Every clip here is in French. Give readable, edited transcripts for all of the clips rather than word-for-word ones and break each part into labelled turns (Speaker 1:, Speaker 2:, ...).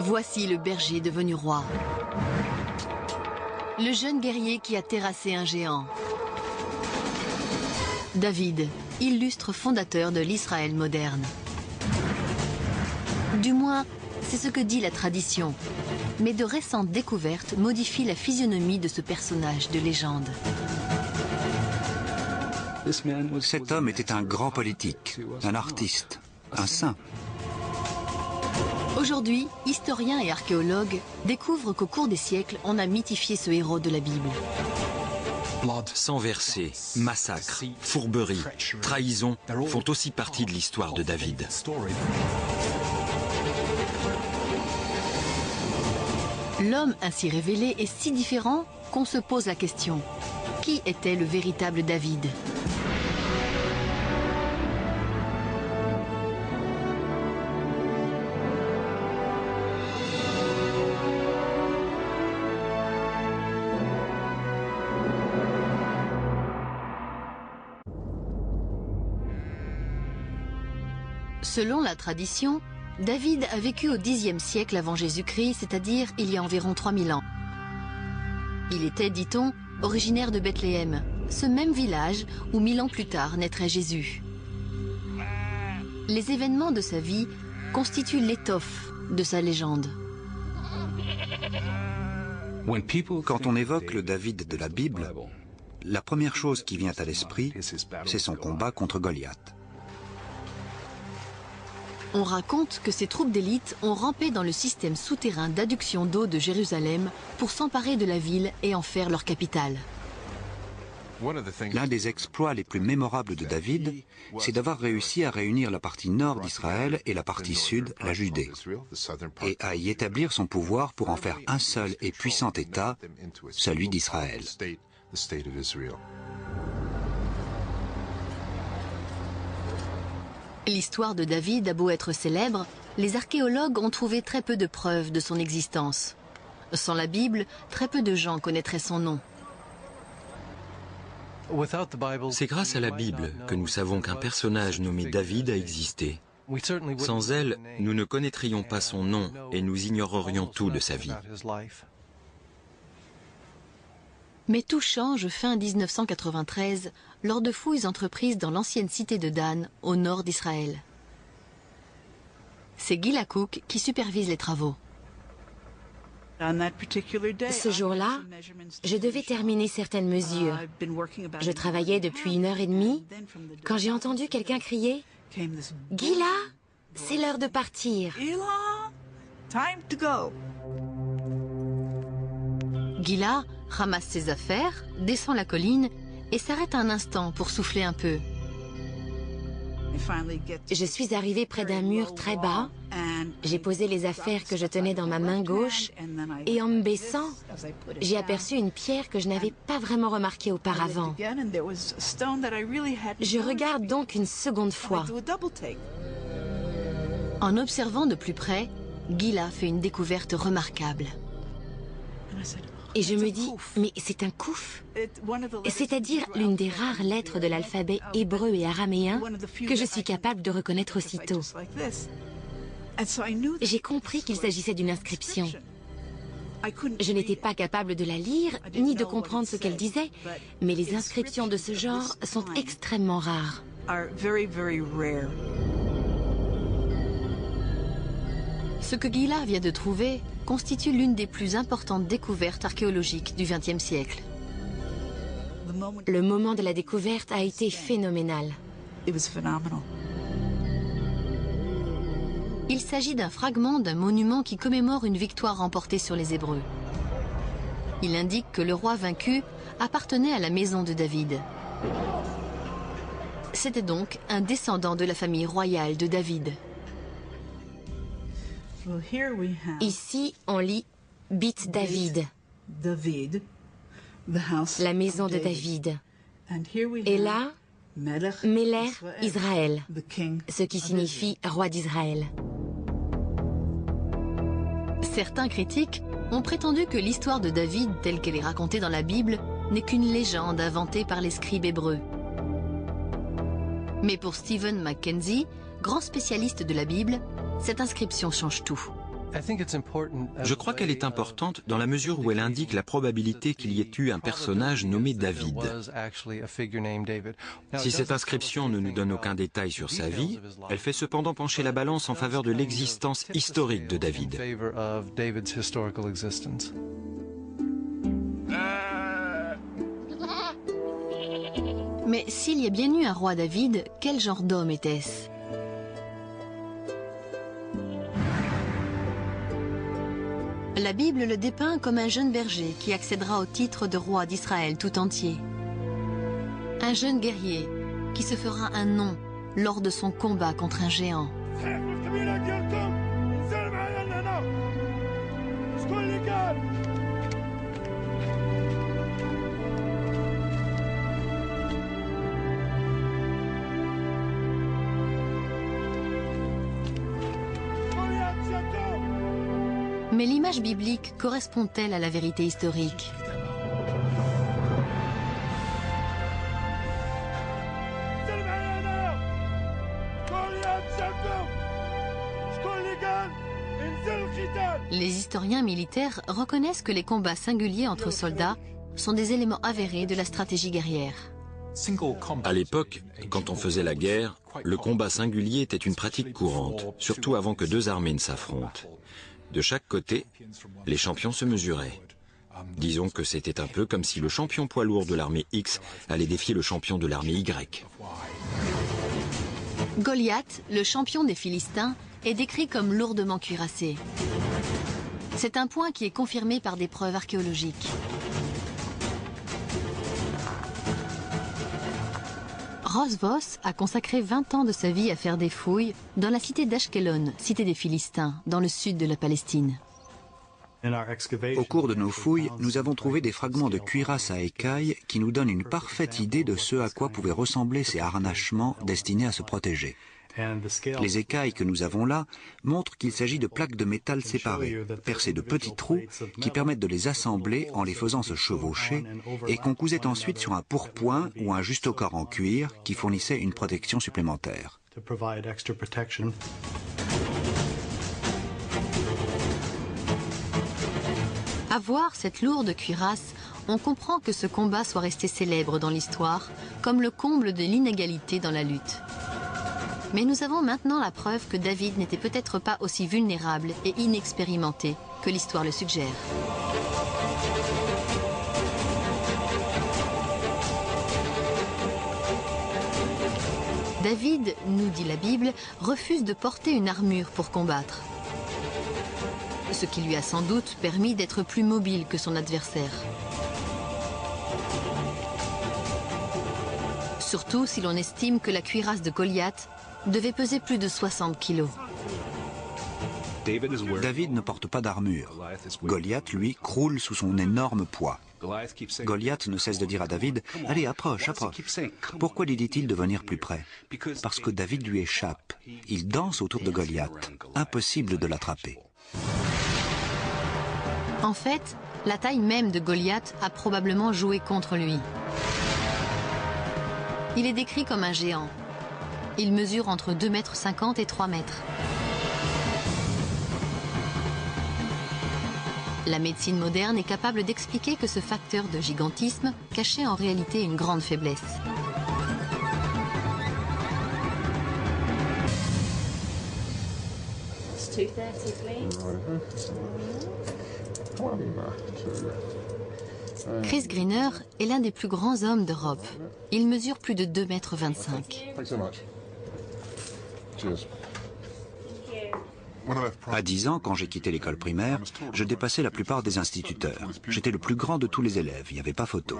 Speaker 1: Voici le berger devenu roi. Le jeune guerrier qui a terrassé un géant. David, illustre fondateur de l'Israël moderne. Du moins, c'est ce que dit la tradition. Mais de récentes découvertes modifient la physionomie de ce personnage de légende.
Speaker 2: Cet homme était un grand politique, un artiste, un saint.
Speaker 1: Aujourd'hui, historiens et archéologues découvrent qu'au cours des siècles, on a mythifié ce héros de la Bible.
Speaker 3: Sang versé, massacre, fourberie, trahison font aussi partie de l'histoire de David.
Speaker 1: L'homme ainsi révélé est si différent qu'on se pose la question. Qui était le véritable David ? Selon la tradition, David a vécu au Xe siècle avant Jésus-Christ, c'est-à-dire il y a environ 3000 ans. Il était, dit-on, originaire de Bethléem, ce même village où 1000 ans plus tard naîtrait Jésus. Les événements de sa vie constituent l'étoffe de sa légende.
Speaker 2: Quand on évoque le David de la Bible, la première chose qui vient à l'esprit, c'est son combat contre Goliath.
Speaker 1: On raconte que ces troupes d'élite ont rampé dans le système souterrain d'adduction d'eau de Jérusalem pour s'emparer de la ville et en faire leur capitale.
Speaker 2: L'un des exploits les plus mémorables de David, c'est d'avoir réussi à réunir la partie nord d'Israël et la partie sud, la Judée, et à y établir son pouvoir pour en faire un seul et puissant État, celui d'Israël.
Speaker 1: L'histoire de David a beau être célèbre, les archéologues ont trouvé très peu de preuves de son existence. Sans la Bible, très peu de gens connaîtraient son nom.
Speaker 3: C'est grâce à la Bible que nous savons qu'un personnage nommé David a existé. Sans elle, nous ne connaîtrions pas son nom et nous ignorerions tout de sa vie.
Speaker 1: Mais tout change fin 1993 lors de fouilles entreprises dans l'ancienne cité de Dan, au nord d'Israël. C'est Gila Cook qui supervise les travaux.
Speaker 4: Ce jour-là, je devais terminer certaines mesures. Je travaillais depuis 1h30 quand j'ai entendu quelqu'un crier « Gila, c'est l'heure de partir !»
Speaker 1: Gila ramasse ses affaires, descend la colline et s'arrête un instant pour souffler un peu.
Speaker 4: Je suis arrivée près d'un mur très bas. J'ai posé les affaires que je tenais dans ma main gauche et en me baissant, j'ai aperçu une pierre que je n'avais pas vraiment remarquée auparavant. Je regarde donc une seconde fois.
Speaker 1: En observant de plus près, Gila fait une découverte remarquable.
Speaker 4: Et je me dis, mais c'est un kouf, c'est-à-dire l'une des rares lettres de l'alphabet hébreu et araméen que je suis capable de reconnaître aussitôt. J'ai compris qu'il s'agissait d'une inscription. Je n'étais pas capable de la lire, ni de comprendre ce qu'elle disait, mais les inscriptions de ce genre sont extrêmement rares.
Speaker 1: Ce que Gila vient de trouver constitue l'une des plus importantes découvertes archéologiques du XXe siècle.
Speaker 4: Le moment de la découverte a été phénoménal.
Speaker 1: Il s'agit d'un fragment d'un monument qui commémore une victoire remportée sur les Hébreux. Il indique que le roi vaincu appartenait à la maison de David. C'était donc un descendant de la famille royale de David.
Speaker 4: Ici, on lit « Bit David », la maison de David. Et là, Meler Israël, ce qui signifie roi d'Israël.
Speaker 1: Certains critiques ont prétendu que l'histoire de David, telle qu'elle est racontée dans la Bible, n'est qu'une légende inventée par les scribes hébreux. Mais pour Stephen Mackenzie, grand spécialiste de la Bible, cette inscription change tout.
Speaker 3: Je crois qu'elle est importante dans la mesure où elle indique la probabilité qu'il y ait eu un personnage nommé David. Si cette inscription ne nous donne aucun détail sur sa vie, elle fait cependant pencher la balance en faveur de l'existence historique de David.
Speaker 1: Mais s'il y a bien eu un roi David, quel genre d'homme était-ce? La Bible le dépeint comme un jeune berger qui accédera au titre de roi d'Israël tout entier. Un jeune guerrier qui se fera un nom lors de son combat contre un géant. Mais l'image biblique correspond-elle à la vérité historique? Les historiens militaires reconnaissent que les combats singuliers entre soldats sont des éléments avérés de la stratégie guerrière.
Speaker 3: À l'époque, quand on faisait la guerre, le combat singulier était une pratique courante, surtout avant que deux armées ne s'affrontent. De chaque côté, les champions se mesuraient. Disons que c'était un peu comme si le champion poids lourd de l'armée X allait défier le champion de l'armée Y.
Speaker 1: Goliath, le champion des Philistins, est décrit comme lourdement cuirassé. C'est un point qui est confirmé par des preuves archéologiques. Ross Voss a consacré 20 ans de sa vie à faire des fouilles dans la cité d'Ashkelon, cité des Philistins, dans le sud de la Palestine.
Speaker 2: Au cours de nos fouilles, nous avons trouvé des fragments de cuirasse à écailles qui nous donnent une parfaite idée de ce à quoi pouvaient ressembler ces harnachements destinés à se protéger. Les écailles que nous avons là montrent qu'il s'agit de plaques de métal séparées, percées de petits trous qui permettent de les assembler en les faisant se chevaucher et qu'on cousait ensuite sur un pourpoint ou un juste-au-corps en cuir qui fournissait une protection supplémentaire.
Speaker 1: À voir cette lourde cuirasse, on comprend que ce combat soit resté célèbre dans l'histoire, comme le comble de l'inégalité dans la lutte. Mais nous avons maintenant la preuve que David n'était peut-être pas aussi vulnérable et inexpérimenté que l'histoire le suggère. David, nous dit la Bible, refuse de porter une armure pour combattre. Ce qui lui a sans doute permis d'être plus mobile que son adversaire. Surtout si l'on estime que la cuirasse de Goliath devait peser plus de 60 kilos.
Speaker 2: David ne porte pas d'armure. Goliath, lui, croule sous son énorme poids. Goliath ne cesse de dire à David « Allez, approche, approche ». Pourquoi lui dit-il de venir plus près? Parce que David lui échappe. Il danse autour de Goliath. Impossible de l'attraper.
Speaker 1: En fait, la taille même de Goliath a probablement joué contre lui. Il est décrit comme un géant. Il mesure entre 2,50 m et 3 mètres. La médecine moderne est capable d'expliquer que ce facteur de gigantisme cachait en réalité une grande faiblesse. Chris Greener est l'un des plus grands hommes d'Europe. Il mesure plus de 2,25 m.
Speaker 2: À 10 ans, quand j'ai quitté l'école primaire, je dépassais la plupart des instituteurs. J'étais le plus grand de tous les élèves, il n'y avait pas photo.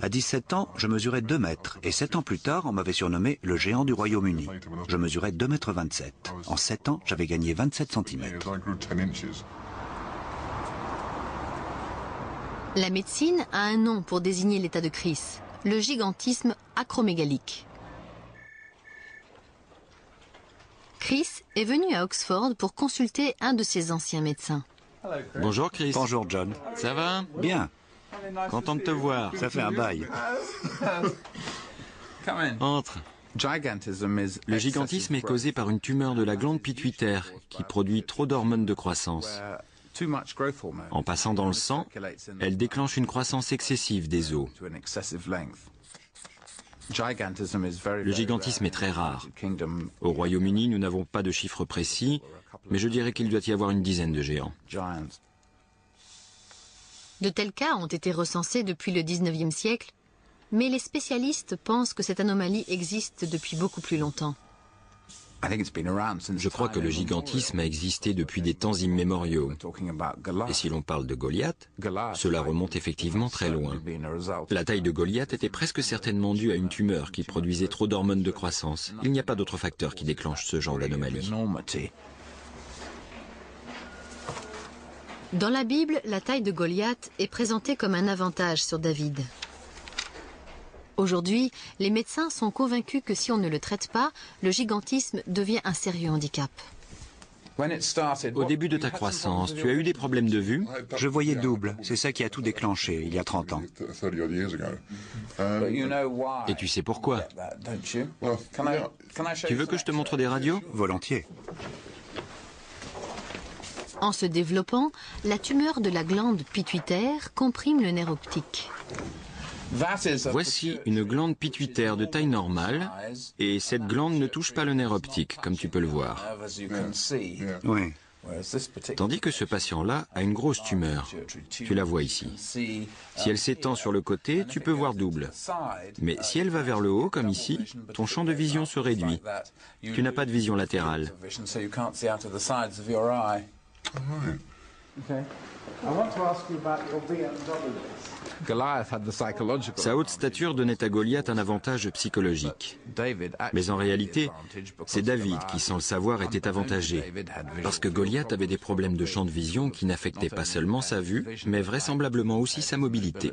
Speaker 2: À 17 ans, je mesurais 2 mètres, et 7 ans plus tard, on m'avait surnommé le géant du Royaume-Uni. Je mesurais 2,27 m. En 7 ans, j'avais gagné 27 cm.
Speaker 1: La médecine a un nom pour désigner l'état de Chris, le gigantisme acromégalique. Chris est venu à Oxford pour consulter un de ses anciens médecins.
Speaker 3: Bonjour Chris.
Speaker 2: Bonjour John.
Speaker 3: Ça va?
Speaker 2: Bien.
Speaker 3: Content de te voir.
Speaker 2: Ça fait un bail.
Speaker 3: Entre. Le gigantisme est causé par une tumeur de la glande pituitaire qui produit trop d'hormones de croissance. En passant dans le sang, elle déclenche une croissance excessive des os. Le gigantisme est très rare. Au Royaume-Uni, nous n'avons pas de chiffres précis, mais je dirais qu'il doit y avoir une dizaine de géants.
Speaker 1: De tels cas ont été recensés depuis le 19e siècle, mais les spécialistes pensent que cette anomalie existe depuis beaucoup plus longtemps.
Speaker 3: Je crois que le gigantisme a existé depuis des temps immémoriaux. Et si l'on parle de Goliath, cela remonte effectivement très loin. La taille de Goliath était presque certainement due à une tumeur qui produisait trop d'hormones de croissance. Il n'y a pas d'autre facteur qui déclenche ce genre d'anomalie.
Speaker 1: Dans la Bible, la taille de Goliath est présentée comme un avantage sur David. Aujourd'hui, les médecins sont convaincus que si on ne le traite pas, le gigantisme devient un sérieux handicap.
Speaker 3: Au début de ta croissance, tu as eu des problèmes de vue?
Speaker 2: Je voyais double, c'est ça qui a tout déclenché il y a 30 ans.
Speaker 3: Et tu sais pourquoi? Tu veux que je te montre des radios?
Speaker 2: Volontiers.
Speaker 1: En se développant, la tumeur de la glande pituitaire comprime le nerf optique.
Speaker 3: Voici une glande pituitaire de taille normale, et cette glande ne touche pas le nerf optique, comme tu peux le voir.
Speaker 2: Oui.
Speaker 3: Tandis que ce patient-là a une grosse tumeur. Tu la vois ici. Si elle s'étend sur le côté, tu peux voir double. Mais si elle va vers le haut, comme ici, ton champ de vision se réduit. Tu n'as pas de vision latérale. Sa haute stature donnait à Goliath un avantage psychologique. Mais en réalité, c'est David qui, sans le savoir, était avantagé. Parce que Goliath avait des problèmes de champ de vision qui n'affectaient pas seulement sa vue, mais vraisemblablement aussi sa mobilité.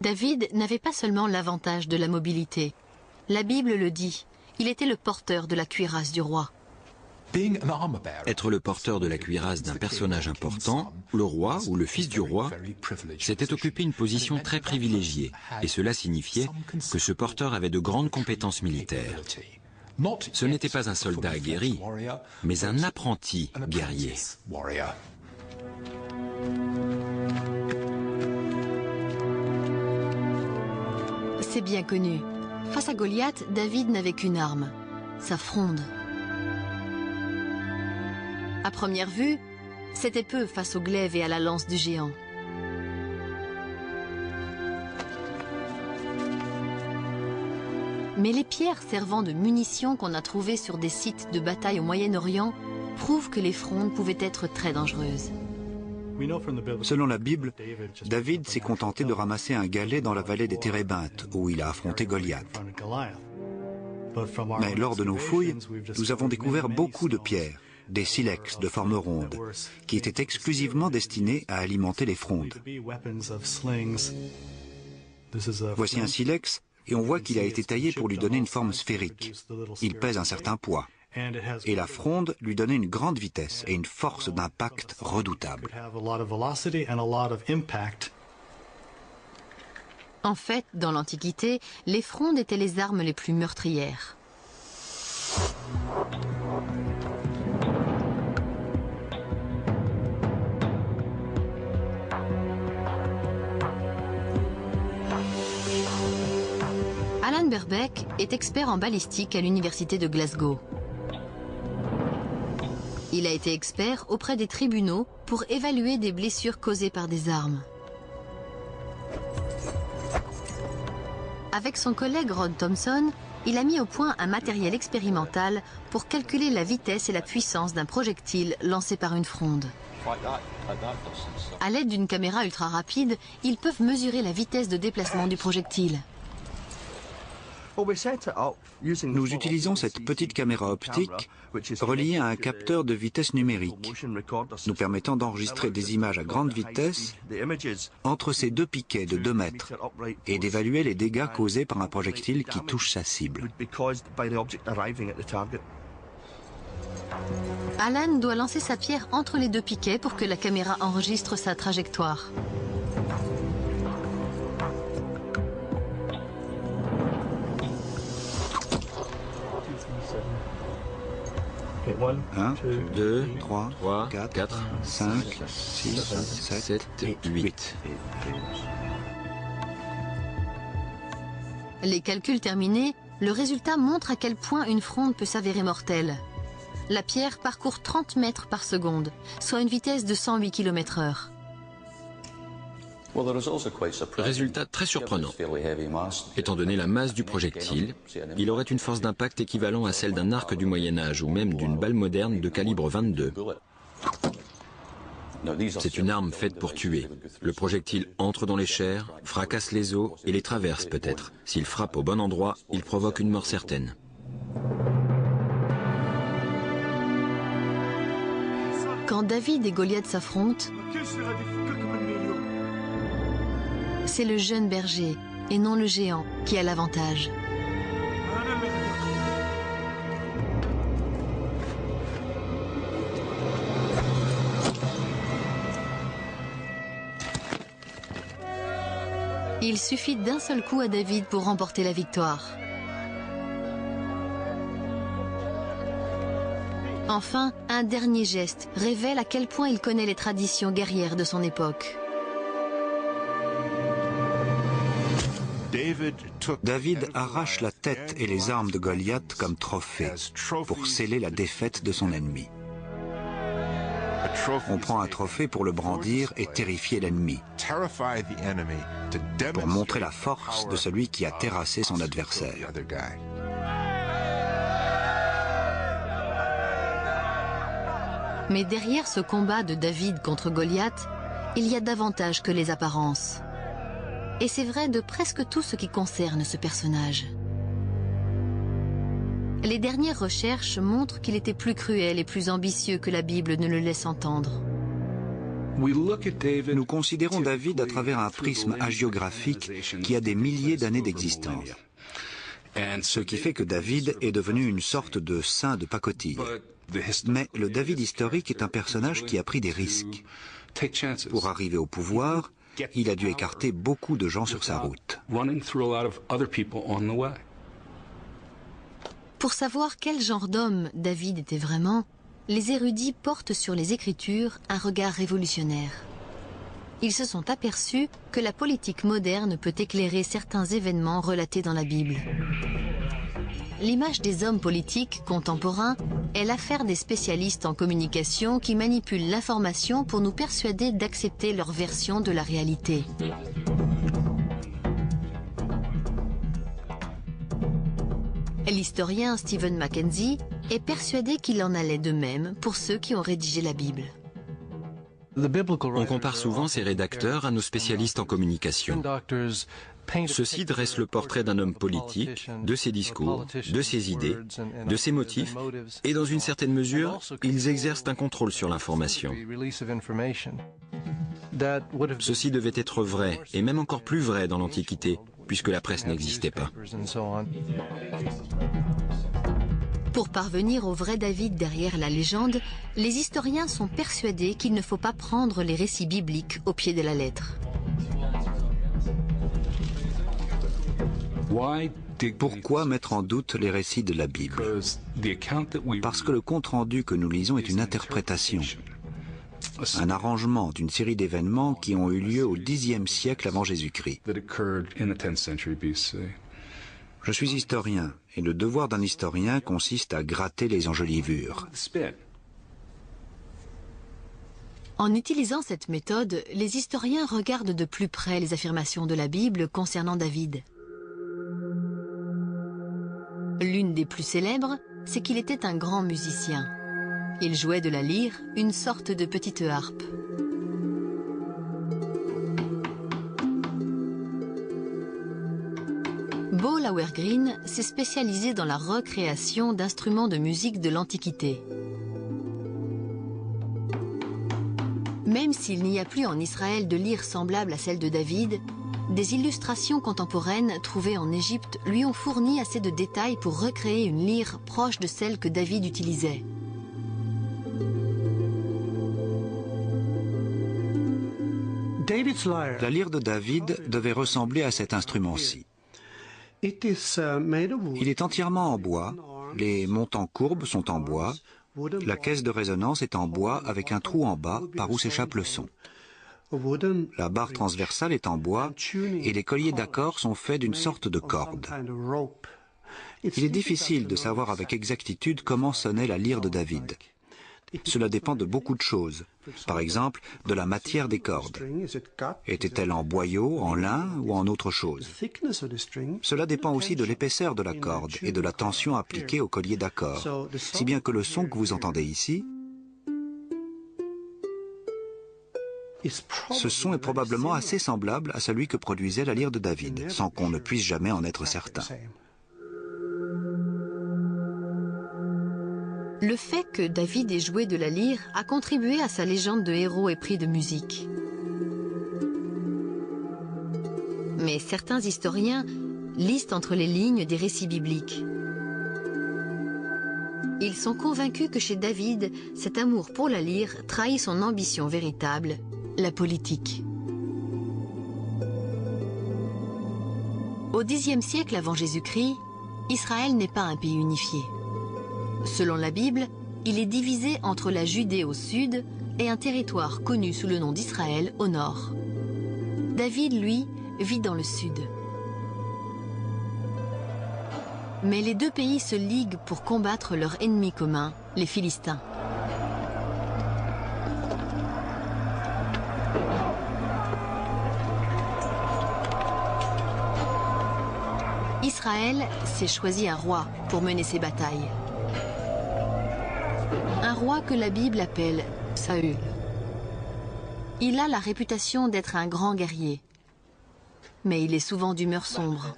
Speaker 1: David n'avait pas seulement l'avantage de la mobilité. La Bible le dit, il était le porteur de la cuirasse du roi.
Speaker 3: Être le porteur de la cuirasse d'un personnage important, le roi ou le fils du roi, s'était occupé une position très privilégiée, et cela signifiait que ce porteur avait de grandes compétences militaires. Ce n'était pas un soldat aguerri, mais un apprenti guerrier.
Speaker 1: C'est bien connu. Face à Goliath, David n'avait qu'une arme, sa fronde. À première vue, c'était peu face au glaive et à la lance du géant. Mais les pierres servant de munitions qu'on a trouvées sur des sites de bataille au Moyen-Orient prouvent que les frondes pouvaient être très dangereuses.
Speaker 2: Selon la Bible, David s'est contenté de ramasser un galet dans la vallée des Térébintes, où il a affronté Goliath. Mais lors de nos fouilles, nous avons découvert beaucoup de pierres, des silex de forme ronde, qui étaient exclusivement destinés à alimenter les frondes. Voici un silex, et on voit qu'il a été taillé pour lui donner une forme sphérique. Il pèse un certain poids. Et la fronde lui donnait une grande vitesse et une force d'impact redoutable.
Speaker 1: En fait, dans l'Antiquité, les frondes étaient les armes les plus meurtrières. Alan Berbeck est expert en balistique à l'université de Glasgow. Il a été expert auprès des tribunaux pour évaluer des blessures causées par des armes. Avec son collègue Rod Thompson, il a mis au point un matériel expérimental pour calculer la vitesse et la puissance d'un projectile lancé par une fronde. À l'aide d'une caméra ultra rapide, ils peuvent mesurer la vitesse de déplacement du projectile.
Speaker 2: Nous utilisons cette petite caméra optique reliée à un capteur de vitesse numérique, nous permettant d'enregistrer des images à grande vitesse entre ces deux piquets de 2 mètres et d'évaluer les dégâts causés par un projectile qui touche sa cible.
Speaker 1: Alan doit lancer sa pierre entre les deux piquets pour que la caméra enregistre sa trajectoire.
Speaker 2: 1,
Speaker 3: 2,
Speaker 2: 3,
Speaker 3: 3,
Speaker 2: 4,
Speaker 3: 4,
Speaker 2: 5, 6, 7, 8.
Speaker 1: Les calculs terminés, le résultat montre à quel point une fronde peut s'avérer mortelle. La pierre parcourt 30 mètres par seconde, soit une vitesse de 108 km/h.
Speaker 3: Résultat très surprenant. Étant donné la masse du projectile, il aurait une force d'impact équivalent à celle d'un arc du Moyen-Âge ou même d'une balle moderne de calibre 22. C'est une arme faite pour tuer. Le projectile entre dans les chairs, fracasse les os et les traverse peut-être. S'il frappe au bon endroit, il provoque une mort certaine.
Speaker 1: Quand David et Goliath s'affrontent, c'est le jeune berger et non le géant qui a l'avantage. Il suffit d'un seul coup à David pour remporter la victoire. Enfin, un dernier geste révèle à quel point il connaît les traditions guerrières de son époque.
Speaker 2: David arrache la tête et les armes de Goliath comme trophée pour sceller la défaite de son ennemi. On prend un trophée pour le brandir et terrifier l'ennemi, pour montrer la force de celui qui a terrassé son adversaire.
Speaker 1: Mais derrière ce combat de David contre Goliath, il y a davantage que les apparences. Et c'est vrai de presque tout ce qui concerne ce personnage. Les dernières recherches montrent qu'il était plus cruel et plus ambitieux que la Bible ne le laisse entendre.
Speaker 2: Nous considérons David à travers un prisme hagiographique qui a des milliers d'années d'existence. Ce qui fait que David est devenu une sorte de saint de pacotille. Mais le David historique est un personnage qui a pris des risques. Pour arriver au pouvoir, il a dû écarter beaucoup de gens sur sa route.
Speaker 1: Pour savoir quel genre d'homme David était vraiment, les érudits portent sur les Écritures un regard révolutionnaire. Ils se sont aperçus que la politique moderne peut éclairer certains événements relatés dans la Bible. L'image des hommes politiques contemporains est l'affaire des spécialistes en communication qui manipulent l'information pour nous persuader d'accepter leur version de la réalité. L'historien Stephen Mackenzie est persuadé qu'il en allait de même pour ceux qui ont rédigé la Bible.
Speaker 3: On compare souvent ces rédacteurs à nos spécialistes en communication. Ceux-ci dressent le portrait d'un homme politique, de ses discours, de ses idées, de ses motifs, et dans une certaine mesure, ils exercent un contrôle sur l'information. Ceci devait être vrai, et même encore plus vrai dans l'Antiquité, puisque la presse n'existait pas.
Speaker 1: Pour parvenir au vrai David derrière la légende, les historiens sont persuadés qu'il ne faut pas prendre les récits bibliques au pied de la lettre.
Speaker 2: Pourquoi mettre en doute les récits de la Bible? Parce que le compte-rendu que nous lisons est une interprétation, un arrangement d'une série d'événements qui ont eu lieu au Xe siècle avant Jésus-Christ. Je suis historien, et le devoir d'un historien consiste à gratter les enjolivures.
Speaker 1: En utilisant cette méthode, les historiens regardent de plus près les affirmations de la Bible concernant David. L'une des plus célèbres, c'est qu'il était un grand musicien. Il jouait de la lyre, une sorte de petite harpe. Bo Lauergreen s'est spécialisé dans la recréation d'instruments de musique de l'Antiquité. Même s'il n'y a plus en Israël de lyre semblable à celle de David, des illustrations contemporaines trouvées en Égypte lui ont fourni assez de détails pour recréer une lyre proche de celle que David utilisait.
Speaker 2: La lyre de David devait ressembler à cet instrument-ci. Il est entièrement en bois, les montants courbes sont en bois, La caisse de résonance est en bois avec un trou en bas par où s'échappe le son. La barre transversale est en bois et les colliers d'accords sont faits d'une sorte de corde. Il est difficile de savoir avec exactitude comment sonnait la lyre de David. Cela dépend de beaucoup de choses. Par exemple, de la matière des cordes. Était-elle en boyau, en lin ou en autre chose? Cela dépend aussi de l'épaisseur de la corde et de la tension appliquée au collier d'accords. Si bien que le son que vous entendez ici, ce son est probablement assez semblable à celui que produisait la lyre de David, sans qu'on ne puisse jamais en être certain.
Speaker 1: Le fait que David ait joué de la lyre a contribué à sa légende de héros épris de musique. Mais certains historiens lisent entre les lignes des récits bibliques. Ils sont convaincus que chez David, cet amour pour la lyre trahit son ambition véritable, la politique. Au Xe siècle avant Jésus-Christ, Israël n'est pas un pays unifié. Selon la Bible, il est divisé entre la Judée au sud et un territoire connu sous le nom d'Israël au nord. David, lui, vit dans le sud. Mais les deux pays se liguent pour combattre leur ennemi commun, les Philistins. Israël s'est choisi un roi pour mener ses batailles. Un roi que la Bible appelle Saül. Il a la réputation d'être un grand guerrier, mais il est souvent d'humeur sombre.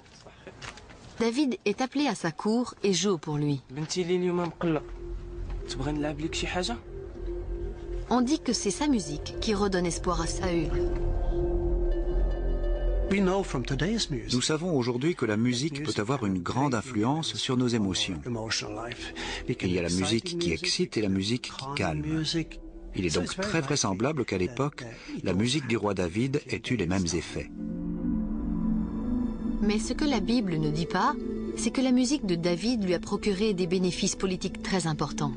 Speaker 1: David est appelé à sa cour et joue pour lui. On dit que c'est sa musique qui redonne espoir à Saül.
Speaker 2: Nous savons aujourd'hui que la musique peut avoir une grande influence sur nos émotions. Il y a la musique qui excite et la musique qui calme. Il est donc très vraisemblable qu'à l'époque, la musique du roi David ait eu les mêmes effets.
Speaker 1: Mais ce que la Bible ne dit pas, c'est que la musique de David lui a procuré des bénéfices politiques très importants.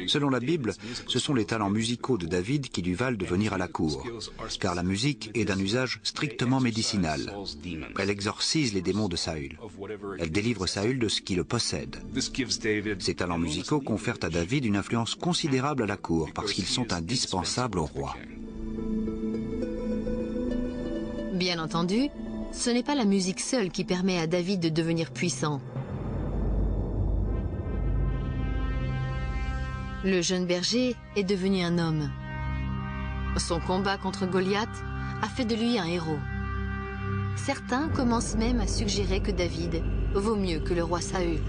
Speaker 2: Selon la Bible, ce sont les talents musicaux de David qui lui valent de venir à la cour, car la musique est d'un usage strictement médicinal. Elle exorcise les démons de Saül. Elle délivre Saül de ce qui le possède. Ces talents musicaux confèrent à David une influence considérable à la cour, parce qu'ils sont indispensables au roi.
Speaker 1: Bien entendu, ce n'est pas la musique seule qui permet à David de devenir puissant. Le jeune berger est devenu un homme. Son combat contre Goliath a fait de lui un héros. Certains commencent même à suggérer que David vaut mieux que le roi Saül.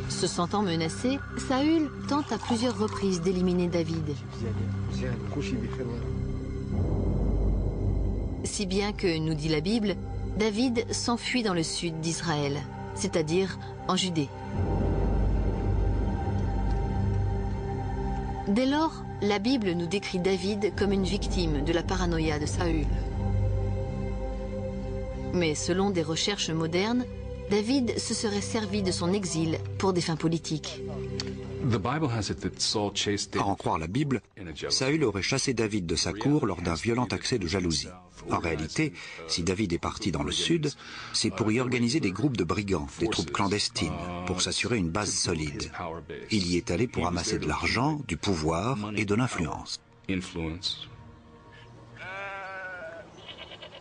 Speaker 1: Se sentant menacé, Saül tente à plusieurs reprises d'éliminer David. Si bien que, nous dit la Bible, David s'enfuit dans le sud d'Israël, c'est-à-dire en Judée. Dès lors, la Bible nous décrit David comme une victime de la paranoïa de Saül. Mais selon des recherches modernes, David se serait servi de son exil pour des fins politiques.
Speaker 2: À en croire la Bible, Saül aurait chassé David de sa cour lors d'un violent accès de jalousie. En réalité, si David est parti dans le sud, c'est pour y organiser des groupes de brigands, des troupes clandestines, pour s'assurer une base solide. Il y est allé pour amasser de l'argent, du pouvoir et de l'influence.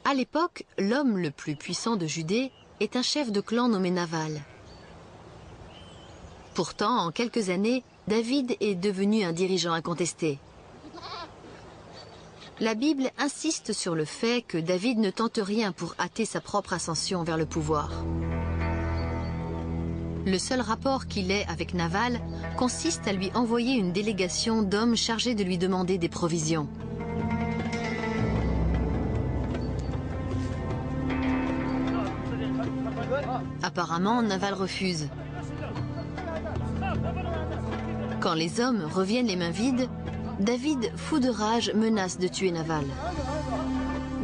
Speaker 1: À l'époque, l'homme le plus puissant de Judée est un chef de clan nommé Naval. Pourtant, en quelques années, David est devenu un dirigeant incontesté. La Bible insiste sur le fait que David ne tente rien pour hâter sa propre ascension vers le pouvoir. Le seul rapport qu'il ait avec Naval consiste à lui envoyer une délégation d'hommes chargés de lui demander des provisions. Apparemment, Naval refuse. Quand les hommes reviennent les mains vides, David, fou de rage, menace de tuer Naval.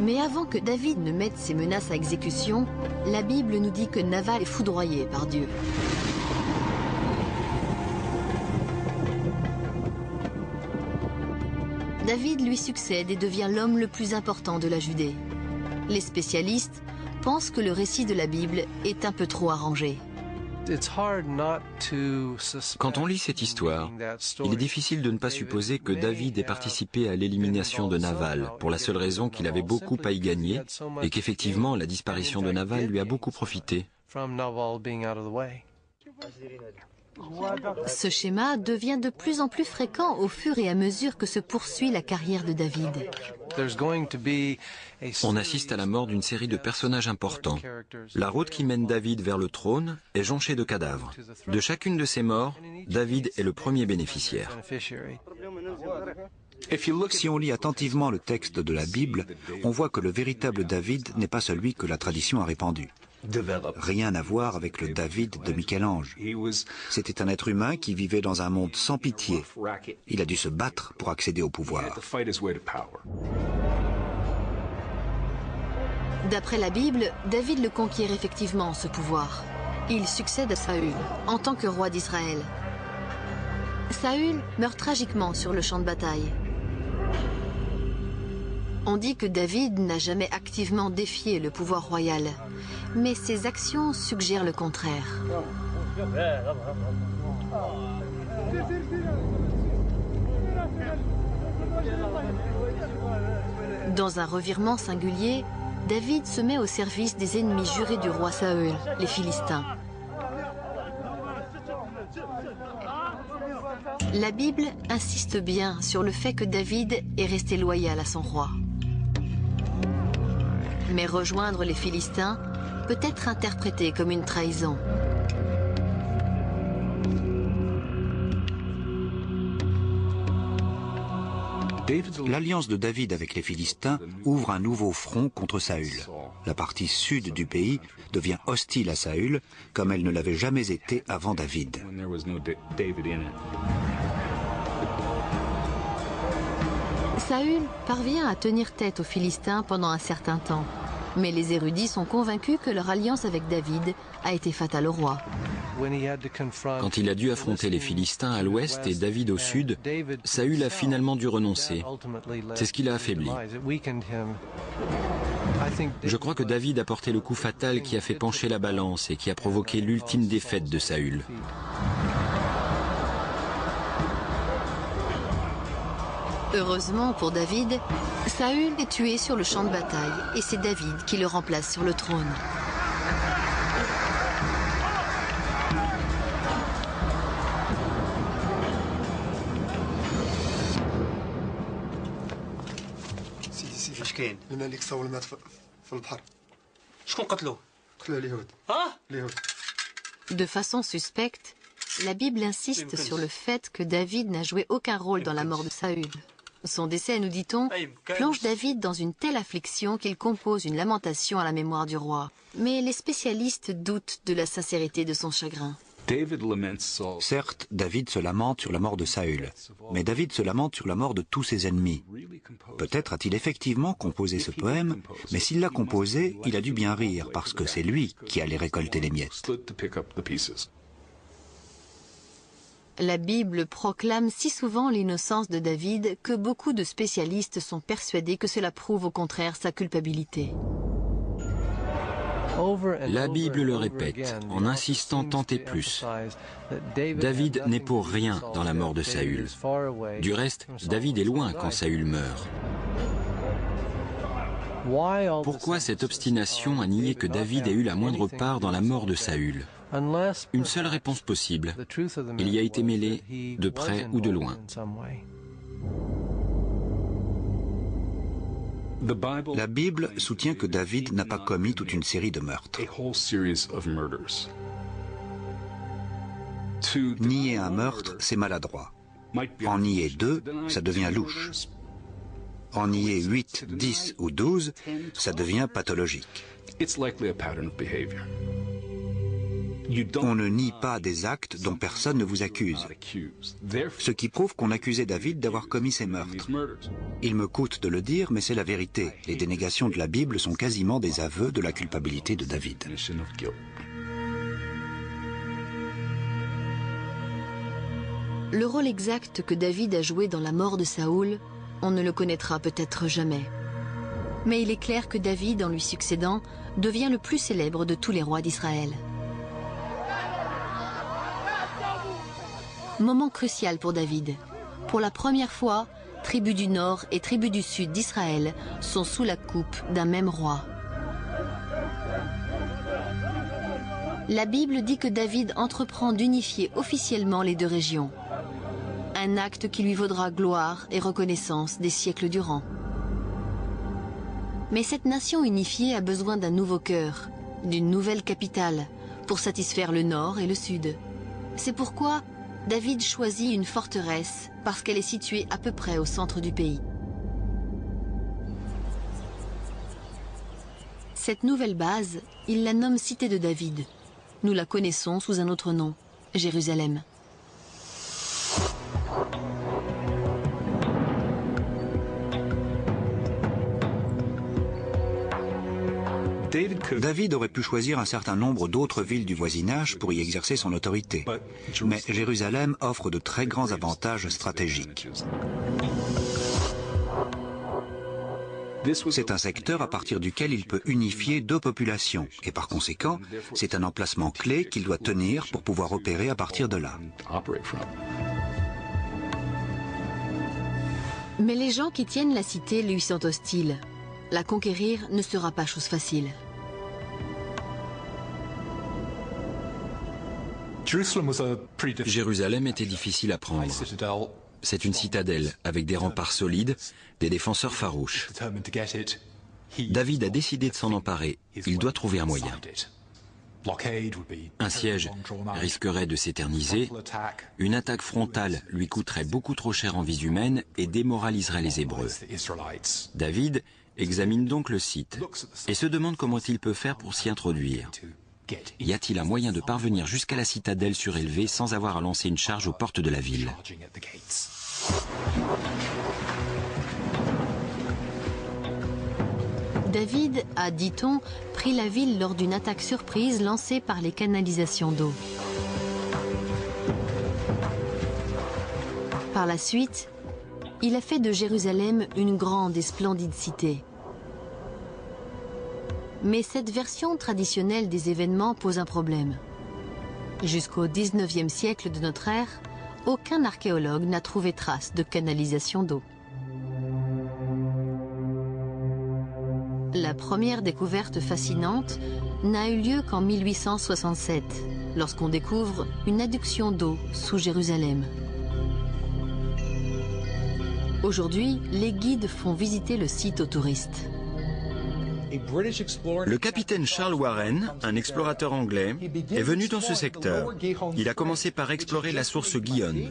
Speaker 1: Mais avant que David ne mette ses menaces à exécution, la Bible nous dit que Nabal est foudroyé par Dieu. David lui succède et devient l'homme le plus important de la Judée. Les spécialistes pensent que le récit de la Bible est un peu trop arrangé.
Speaker 3: Quand on lit cette histoire, il est difficile de ne pas supposer que David ait participé à l'élimination de Nabal, pour la seule raison qu'il avait beaucoup à y gagner et qu'effectivement la disparition de Nabal lui a beaucoup profité.
Speaker 1: Ce schéma devient de plus en plus fréquent au fur et à mesure que se poursuit la carrière de David.
Speaker 3: On assiste à la mort d'une série de personnages importants. La route qui mène David vers le trône est jonchée de cadavres. De chacune de ces morts, David est le premier bénéficiaire.
Speaker 2: Si on lit attentivement le texte de la Bible, on voit que le véritable David n'est pas celui que la tradition a répandu. Rien à voir avec le David de Michel-Ange. C'était un être humain qui vivait dans un monde sans pitié. Il a dû se battre pour accéder au pouvoir.
Speaker 1: D'après la Bible, David le conquiert effectivement, ce pouvoir. Il succède à Saül en tant que roi d'Israël. Saül meurt tragiquement sur le champ de bataille. On dit que David n'a jamais activement défié le pouvoir royal, mais ses actions suggèrent le contraire. Dans un revirement singulier, David se met au service des ennemis jurés du roi Saül, les Philistins. La Bible insiste bien sur le fait que David est resté loyal à son roi. Mais rejoindre les Philistins peut être interprété comme une trahison.
Speaker 2: L'alliance de David avec les Philistins ouvre un nouveau front contre Saül. La partie sud du pays devient hostile à Saül, comme elle ne l'avait jamais été avant David.
Speaker 1: Saül parvient à tenir tête aux Philistins pendant un certain temps. Mais les érudits sont convaincus que leur alliance avec David a été fatale au roi.
Speaker 3: Quand il a dû affronter les Philistins à l'ouest et David au sud, Saül a finalement dû renoncer. C'est ce qui l'a affaibli. Je crois que David a porté le coup fatal qui a fait pencher la balance et qui a provoqué l'ultime défaite de Saül.
Speaker 1: Heureusement pour David, Saül est tué sur le champ de bataille et c'est David qui le remplace sur le trône. De façon suspecte, la Bible insiste sur le fait que David n'a joué aucun rôle dans la mort de Saül. Son décès, nous dit-on, plonge David dans une telle affliction qu'il compose une lamentation à la mémoire du roi. Mais les spécialistes doutent de la sincérité de son chagrin.
Speaker 2: Certes, David se lamente sur la mort de Saül, mais David se lamente sur la mort de tous ses ennemis. Peut-être a-t-il effectivement composé ce poème, mais s'il l'a composé, il a dû bien rire, parce que c'est lui qui allait récolter les miettes.
Speaker 1: La Bible proclame si souvent l'innocence de David que beaucoup de spécialistes sont persuadés que cela prouve au contraire sa culpabilité.
Speaker 3: La Bible le répète, en insistant tant et plus. David n'est pour rien dans la mort de Saül. Du reste, David est loin quand Saül meurt. Pourquoi cette obstination à nier que David ait eu la moindre part dans la mort de Saül? Une seule réponse possible. Il y a été mêlé, de près ou de loin.
Speaker 2: La Bible soutient que David n'a pas commis toute une série de meurtres. Nier un meurtre, c'est maladroit. En nier 2, ça devient louche. En nier 8, 10 ou 12, ça devient pathologique. On ne nie pas des actes dont personne ne vous accuse. Ce qui prouve qu'on accusait David d'avoir commis ces meurtres. Il me coûte de le dire, mais c'est la vérité. Les dénégations de la Bible sont quasiment des aveux de la culpabilité de David.
Speaker 1: Le rôle exact que David a joué dans la mort de Saoul, on ne le connaîtra peut-être jamais. Mais il est clair que David, en lui succédant, devient le plus célèbre de tous les rois d'Israël. Moment crucial pour David. Pour la première fois, tribus du nord et tribus du sud d'Israël sont sous la coupe d'un même roi. La Bible dit que David entreprend d'unifier officiellement les deux régions. Un acte qui lui vaudra gloire et reconnaissance des siècles durant. Mais cette nation unifiée a besoin d'un nouveau cœur, d'une nouvelle capitale, pour satisfaire le nord et le sud. C'est pourquoi David choisit une forteresse, parce qu'elle est située à peu près au centre du pays. Cette nouvelle base, il la nomme Cité de David. Nous la connaissons sous un autre nom, Jérusalem.
Speaker 2: David aurait pu choisir un certain nombre d'autres villes du voisinage pour y exercer son autorité. Mais Jérusalem offre de très grands avantages stratégiques. C'est un secteur à partir duquel il peut unifier deux populations et par conséquent, c'est un emplacement clé qu'il doit tenir pour pouvoir opérer à partir de là.
Speaker 1: Mais les gens qui tiennent la cité lui sont hostiles. La conquérir ne sera pas chose facile.
Speaker 3: Jérusalem était difficile à prendre. C'est une citadelle avec des remparts solides, des défenseurs farouches. David a décidé de s'en emparer. Il doit trouver un moyen. Un siège risquerait de s'éterniser, une attaque frontale lui coûterait beaucoup trop cher en vies humaines et démoraliserait les Hébreux. David examine donc le site et se demande comment il peut faire pour s'y introduire. Y a-t-il un moyen de parvenir jusqu'à la citadelle surélevée sans avoir à lancer une charge aux portes de la ville?
Speaker 1: David a, dit-on, pris la ville lors d'une attaque surprise lancée par les canalisations d'eau. Par la suite, il a fait de Jérusalem une grande et splendide cité. Mais cette version traditionnelle des événements pose un problème. Jusqu'au 19e siècle de notre ère, aucun archéologue n'a trouvé trace de canalisation d'eau. La première découverte fascinante n'a eu lieu qu'en 1867, lorsqu'on découvre une adduction d'eau sous Jérusalem. Aujourd'hui, les guides font visiter le site aux touristes.
Speaker 3: Le capitaine Charles Warren, un explorateur anglais, est venu dans ce secteur. Il a commencé par explorer la source Gihon,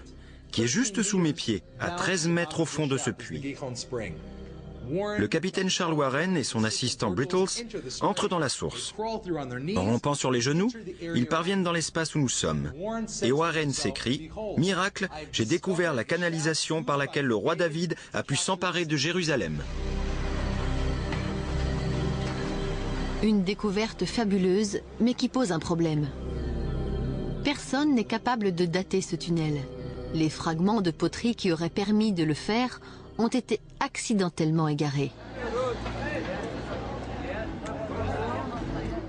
Speaker 3: qui est juste sous mes pieds, à 13 mètres au fond de ce puits. Le capitaine Charles Warren et son assistant Brittles entrent dans la source. En rampant sur les genoux, ils parviennent dans l'espace où nous sommes. Et Warren s'écrie « Miracle, j'ai découvert la canalisation par laquelle le roi David a pu s'emparer de Jérusalem. »
Speaker 1: Une découverte fabuleuse, mais qui pose un problème. Personne n'est capable de dater ce tunnel. Les fragments de poterie qui auraient permis de le faire ont été accidentellement égarés.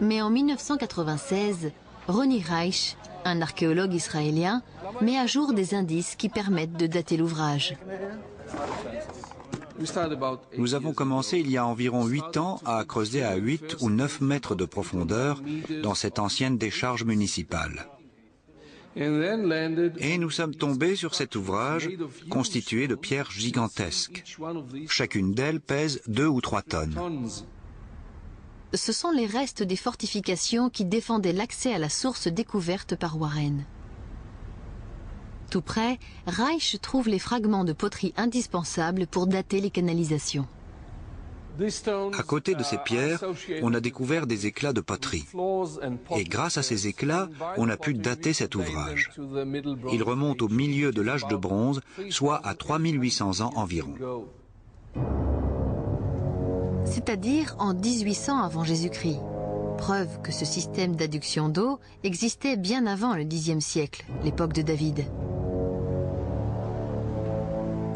Speaker 1: Mais en 1996, Ronnie Reich, un archéologue israélien, met à jour des indices qui permettent de dater l'ouvrage.
Speaker 2: Nous avons commencé il y a environ 8 ans à creuser à 8 ou 9 mètres de profondeur dans cette ancienne décharge municipale. Et nous sommes tombés sur cet ouvrage constitué de pierres gigantesques. Chacune d'elles pèse 2 ou 3 tonnes.
Speaker 1: Ce sont les restes des fortifications qui défendaient l'accès à la source découverte par Warren. Tout près, Reich trouve les fragments de poterie indispensables pour dater les canalisations.
Speaker 2: À côté de ces pierres, on a découvert des éclats de poterie. Et grâce à ces éclats, on a pu dater cet ouvrage. Il remonte au milieu de l'âge de bronze, soit à 3800 ans environ.
Speaker 1: C'est-à-dire en 1800 avant Jésus-Christ. Preuve que ce système d'adduction d'eau existait bien avant le Xe siècle, l'époque de David.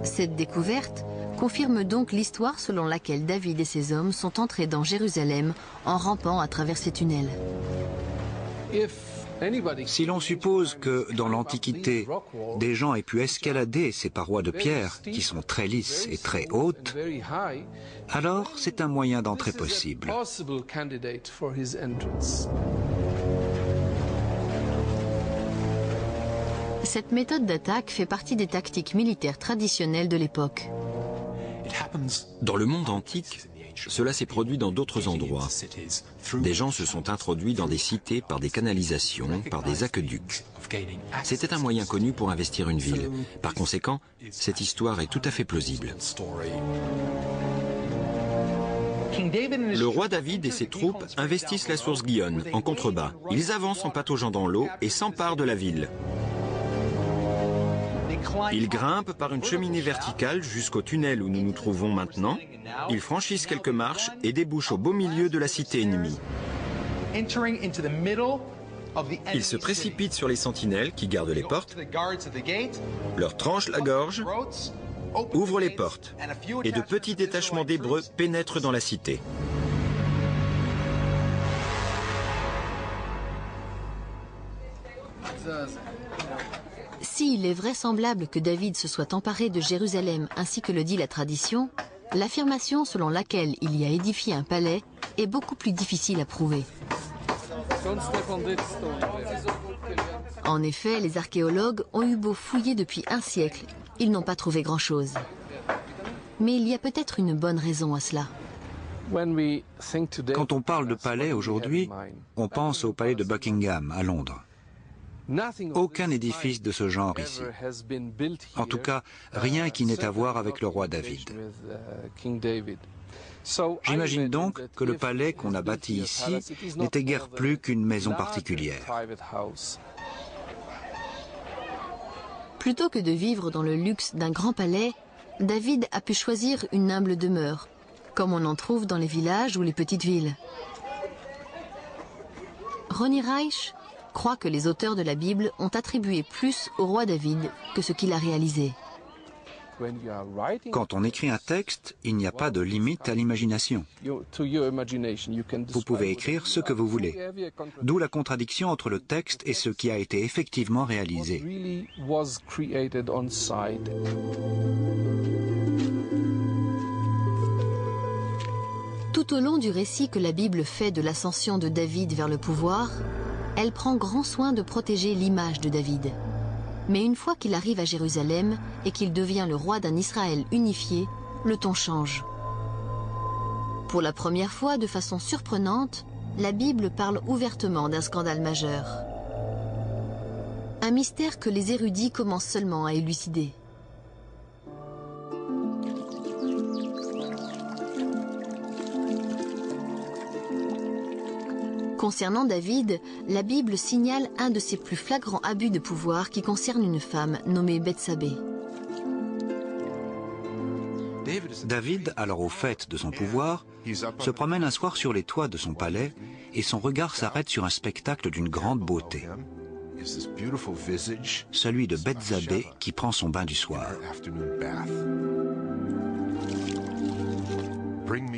Speaker 1: Cette découverte confirme donc l'histoire selon laquelle David et ses hommes sont entrés dans Jérusalem en rampant à travers ces tunnels.
Speaker 2: Si l'on suppose que, dans l'Antiquité, des gens aient pu escalader ces parois de pierre, qui sont très lisses et très hautes, alors c'est un moyen d'entrée possible.
Speaker 1: Cette méthode d'attaque fait partie des tactiques militaires traditionnelles de l'époque.
Speaker 3: Dans le monde antique, cela s'est produit dans d'autres endroits. Des gens se sont introduits dans des cités par des canalisations, par des aqueducs. C'était un moyen connu pour investir une ville. Par conséquent, cette histoire est tout à fait plausible. Le roi David et ses troupes investissent la source Gihon en contrebas. Ils avancent en pataugeant dans l'eau et s'emparent de la ville. Ils grimpent par une cheminée verticale jusqu'au tunnel où nous nous trouvons maintenant. Ils franchissent quelques marches et débouchent au beau milieu de la cité ennemie. Ils se précipitent sur les sentinelles qui gardent les portes, leur tranchent la gorge, ouvrent les portes, et de petits détachements d'Hébreux pénètrent dans la cité.
Speaker 1: S'il est vraisemblable que David se soit emparé de Jérusalem ainsi que le dit la tradition, l'affirmation selon laquelle il y a édifié un palais est beaucoup plus difficile à prouver. En effet, les archéologues ont eu beau fouiller depuis un siècle, ils n'ont pas trouvé grand-chose. Mais il y a peut-être une bonne raison à cela.
Speaker 2: Quand on parle de palais aujourd'hui, on pense au palais de Buckingham à Londres. Aucun édifice de ce genre ici. En tout cas, rien qui n'ait à voir avec le roi David. J'imagine donc que le palais qu'on a bâti ici n'était guère plus qu'une maison particulière.
Speaker 1: Plutôt que de vivre dans le luxe d'un grand palais, David a pu choisir une humble demeure, comme on en trouve dans les villages ou les petites villes. Ronnie Reich croit que les auteurs de la Bible ont attribué plus au roi David que ce qu'il a réalisé.
Speaker 2: Quand on écrit un texte, il n'y a pas de limite à l'imagination. Vous pouvez écrire ce que vous voulez. D'où la contradiction entre le texte et ce qui a été effectivement réalisé.
Speaker 1: Tout au long du récit que la Bible fait de l'ascension de David vers le pouvoir, elle prend grand soin de protéger l'image de David. Mais une fois qu'il arrive à Jérusalem et qu'il devient le roi d'un Israël unifié, le ton change. Pour la première fois, de façon surprenante, la Bible parle ouvertement d'un scandale majeur. Un mystère que les érudits commencent seulement à élucider. Concernant David, la Bible signale un de ses plus flagrants abus de pouvoir qui concerne une femme nommée Bethsabée.
Speaker 2: David, alors au fait de son pouvoir, se promène un soir sur les toits de son palais et son regard s'arrête sur un spectacle d'une grande beauté. Celui de Bethsabée qui prend son bain du soir.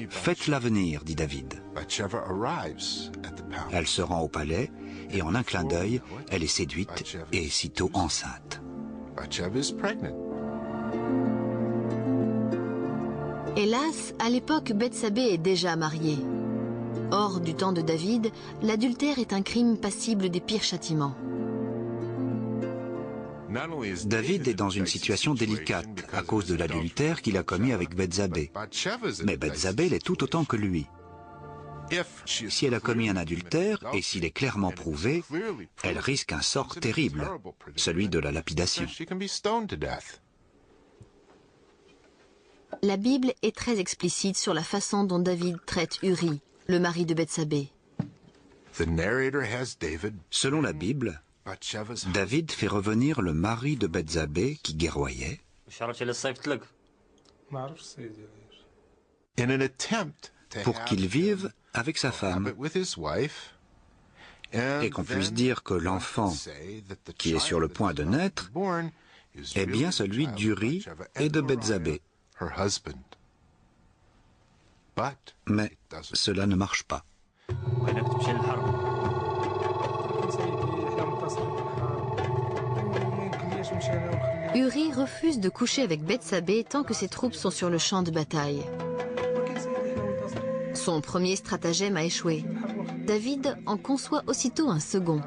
Speaker 2: Faites-la venir, dit David. Elle se rend au palais et en un clin d'œil, elle est séduite et est sitôt enceinte.
Speaker 1: Hélas, à l'époque, Bethsabée est déjà mariée. Hors du temps de David, l'adultère est un crime passible des pires châtiments.
Speaker 2: David est dans une situation délicate à cause de l'adultère qu'il a commis avec Bethsabée. Mais Bethsabée l'est tout autant que lui. Si elle a commis un adultère, et s'il est clairement prouvé, elle risque un sort terrible, celui de la lapidation.
Speaker 1: La Bible est très explicite sur la façon dont David traite Uri, le mari de Bethsabée.
Speaker 2: Selon la Bible, David fait revenir le mari de Bethsabée qui guerroyait pour qu'il vive avec sa femme et qu'on puisse dire que l'enfant qui est sur le point de naître est bien celui d'Uri et de Bethsabée. Mais cela ne marche pas.
Speaker 1: Uri refuse de coucher avec Bethsabée tant que ses troupes sont sur le champ de bataille. Son premier stratagème a échoué. David en conçoit aussitôt un second.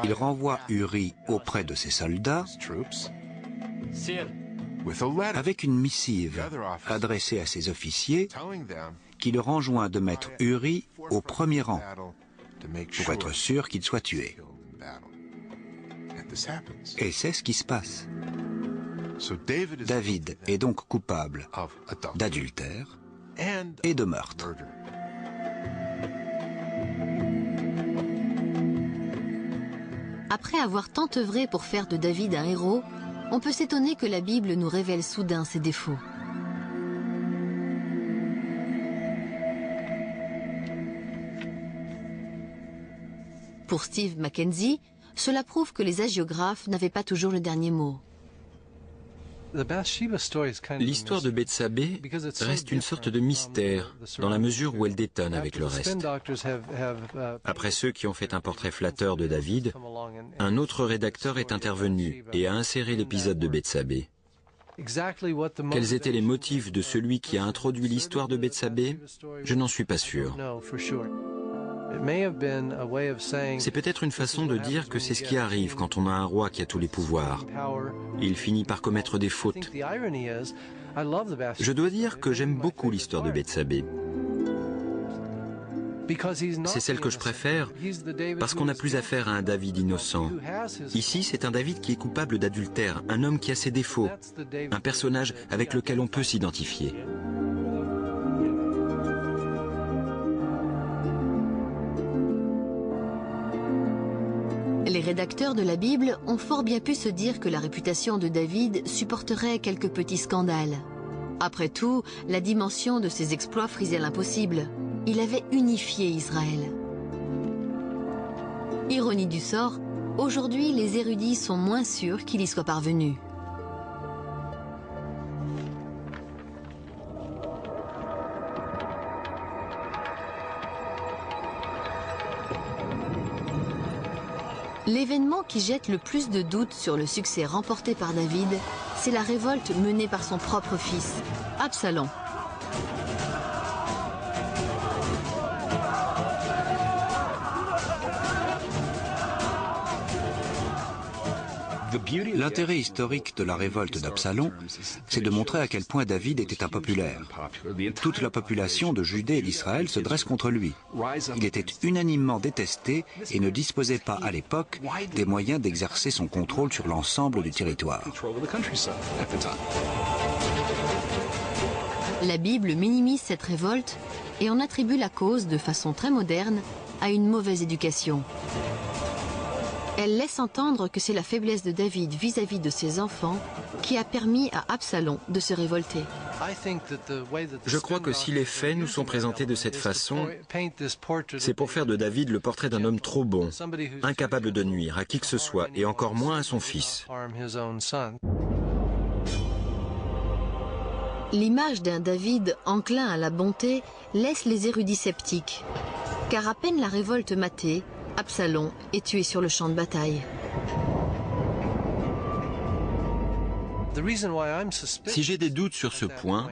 Speaker 2: Il renvoie Uri auprès de ses soldats avec une missive adressée à ses officiers qui leur enjoint de mettre Uri au premier rang pour être sûr qu'il soit tué. Et c'est ce qui se passe. David est donc coupable d'adultère et de meurtre.
Speaker 1: Après avoir tant œuvré pour faire de David un héros, on peut s'étonner que la Bible nous révèle soudain ses défauts. Pour Steve Mackenzie, cela prouve que les hagiographes n'avaient pas toujours le dernier mot.
Speaker 3: L'histoire de Bethsabée reste une sorte de mystère, dans la mesure où elle détonne avec le reste. Après ceux qui ont fait un portrait flatteur de David, un autre rédacteur est intervenu et a inséré l'épisode de Bethsabée. Quels étaient les motifs de celui qui a introduit l'histoire de Bethsabée? Je n'en suis pas sûr. C'est peut-être une façon de dire que c'est ce qui arrive quand on a un roi qui a tous les pouvoirs. Il finit par commettre des fautes. Je dois dire que j'aime beaucoup l'histoire de Bethsabée. C'est celle que je préfère parce qu'on n'a plus affaire à un David innocent. Ici, c'est un David qui est coupable d'adultère, un homme qui a ses défauts, un personnage avec lequel on peut s'identifier.
Speaker 1: Les rédacteurs de la Bible ont fort bien pu se dire que la réputation de David supporterait quelques petits scandales. Après tout, la dimension de ses exploits frisait l'impossible. Il avait unifié Israël. Ironie du sort, aujourd'hui les érudits sont moins sûrs qu'il y soit parvenu. L'événement qui jette le plus de doutes sur le succès remporté par David, c'est la révolte menée par son propre fils, Absalom.
Speaker 2: L'intérêt historique de la révolte d'Absalom, c'est de montrer à quel point David était impopulaire. Toute la population de Judée et d'Israël se dresse contre lui. Il était unanimement détesté et ne disposait pas à l'époque des moyens d'exercer son contrôle sur l'ensemble du territoire.
Speaker 1: La Bible minimise cette révolte et en attribue la cause, de façon très moderne, à une mauvaise éducation. Elle laisse entendre que c'est la faiblesse de David vis-à-vis de ses enfants qui a permis à Absalom de se révolter.
Speaker 3: Je crois que si les faits nous sont présentés de cette façon, c'est pour faire de David le portrait d'un homme trop bon, incapable de nuire à qui que ce soit et encore moins à son fils.
Speaker 1: L'image d'un David enclin à la bonté laisse les érudits sceptiques, car à peine la révolte matée, Absalom est tué sur le champ de bataille.
Speaker 3: Si j'ai des doutes sur ce point,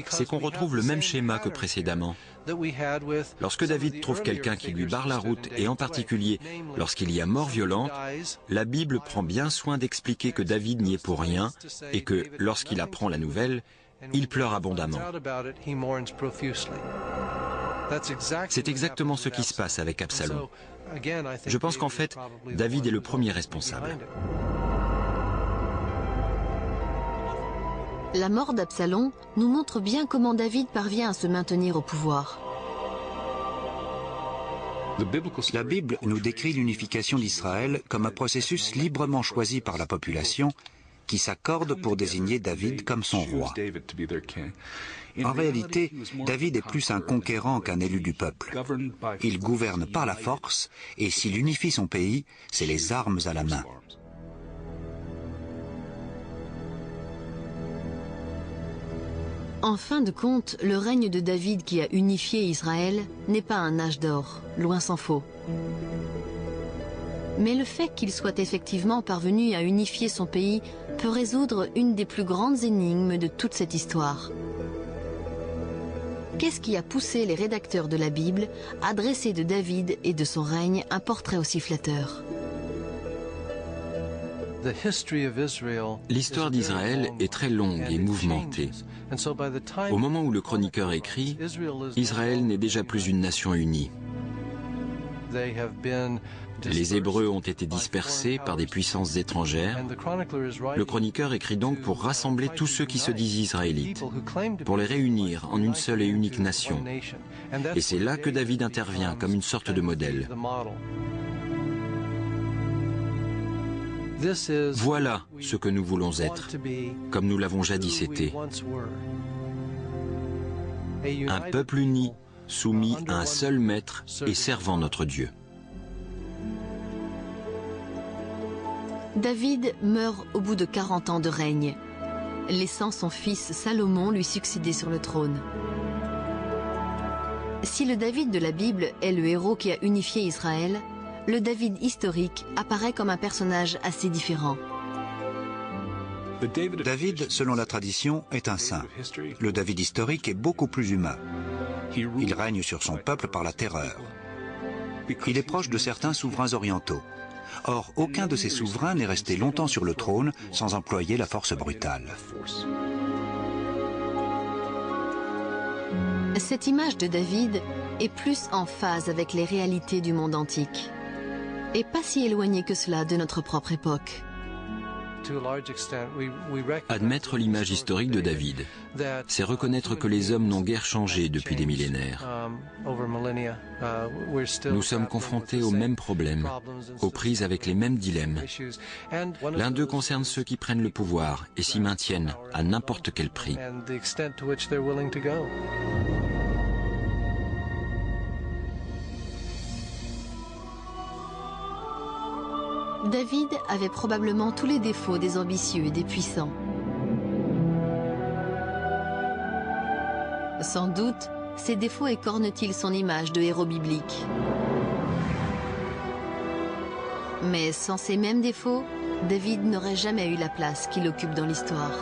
Speaker 3: c'est qu'on retrouve le même schéma que précédemment. Lorsque David trouve quelqu'un qui lui barre la route, et en particulier lorsqu'il y a mort violente, la Bible prend bien soin d'expliquer que David n'y est pour rien et que, lorsqu'il apprend la nouvelle, il pleure abondamment. C'est exactement ce qui se passe avec Absalom. Je pense qu'en fait, David est le premier responsable.
Speaker 1: La mort d'Absalom nous montre bien comment David parvient à se maintenir au pouvoir.
Speaker 2: La Bible nous décrit l'unification d'Israël comme un processus librement choisi par la population qui s'accorde pour désigner David comme son roi. En réalité, David est plus un conquérant qu'un élu du peuple. Il gouverne par la force et s'il unifie son pays, c'est les armes à la main.
Speaker 1: En fin de compte, le règne de David qui a unifié Israël n'est pas un âge d'or, loin s'en faut. Mais le fait qu'il soit effectivement parvenu à unifier son pays peut résoudre une des plus grandes énigmes de toute cette histoire. Qu'est-ce qui a poussé les rédacteurs de la Bible à dresser de David et de son règne un portrait aussi flatteur ?
Speaker 3: L'histoire d'Israël est très longue et mouvementée. Au moment où le chroniqueur écrit, Israël n'est déjà plus une nation unie. Les Hébreux ont été dispersés par des puissances étrangères. Le chroniqueur écrit donc pour rassembler tous ceux qui se disent israélites, pour les réunir en une seule et unique nation. Et c'est là que David intervient comme une sorte de modèle. Voilà ce que nous voulons être, comme nous l'avons jadis été. Un peuple uni, soumis à un seul maître et servant notre Dieu.
Speaker 1: David meurt au bout de 40 ans de règne, laissant son fils Salomon lui succéder sur le trône. Si le David de la Bible est le héros qui a unifié Israël, le David historique apparaît comme un personnage assez différent.
Speaker 2: David, selon la tradition, est un saint. Le David historique est beaucoup plus humain. Il règne sur son peuple par la terreur. Il est proche de certains souverains orientaux. Or, aucun de ces souverains n'est resté longtemps sur le trône sans employer la force brutale.
Speaker 1: Cette image de David est plus en phase avec les réalités du monde antique, et pas si éloignée que cela de notre propre époque.
Speaker 3: Admettre l'image historique de David, c'est reconnaître que les hommes n'ont guère changé depuis des millénaires. Nous sommes confrontés aux mêmes problèmes, aux prises avec les mêmes dilemmes. L'un d'eux concerne ceux qui prennent le pouvoir et s'y maintiennent à n'importe quel prix.
Speaker 1: David avait probablement tous les défauts des ambitieux et des puissants. Sans doute, ces défauts écornent-ils son image de héros biblique. Mais sans ces mêmes défauts, David n'aurait jamais eu la place qu'il occupe dans l'histoire.